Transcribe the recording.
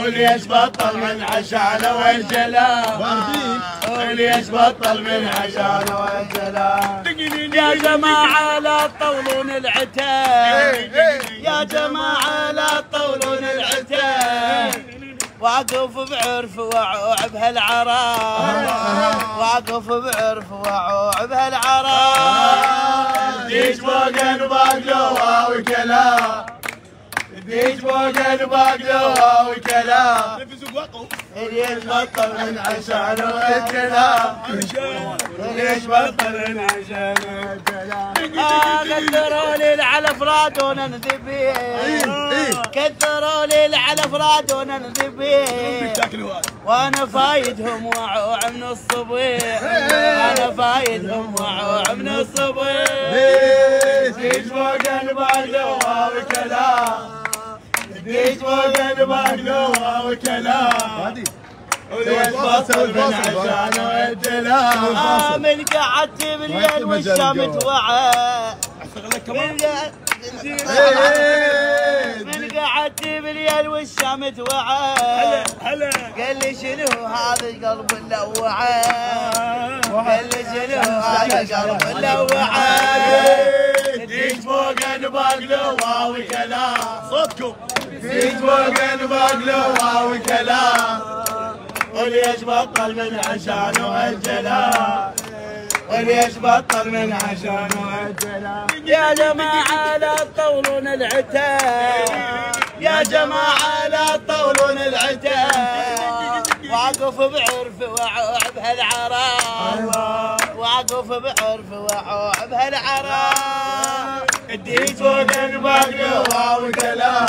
وليش بطل من عشانه والجلال وليش بطل من عشانه والجلال. يا جماعة لا تطولون العتاب يا جماعة لا تطولون العتاب. واقف بعرف وعوع بهالعراس واقف بعرف وعوع بهالعراس. ديج فوق الباقلوة وكلام ديج فوق الباقلوة وكلام. ليش بطل من عشانه والكلام ليش بطل من عشانه والكلام. كثروا لي العلف رادونا نذبيه كثروا لي العلف رادونا نذبيه. وانا فايدهم وعوع من الصبيح انا فايدهم وعوع من الصبيح. ديج فوق الباقلوة وكلام ديج فوق الباقلوة وكلام. وليش بطل من عشانه والدلال. من قعدت بالليل والشام توعى من قعدت بالليل والشام توعى. قال لي شنو هذا القلب اللوعى قال لي شنو هذا القلب اللوعى. ديج فوق الباقلوة وكلام صوتكم ديج فوق الباقلوة وكلام. وليش بطل من عشانه والجلال وليش بطل من عشانه والجلال. يا جماعة لا تطولون العتاب يا جماعة لا تطولون العتاب. واقف بعرف وعوع بهالعراس واقف بعرف وعوع بهالعراس. الديج فوق الباقلوة وكلام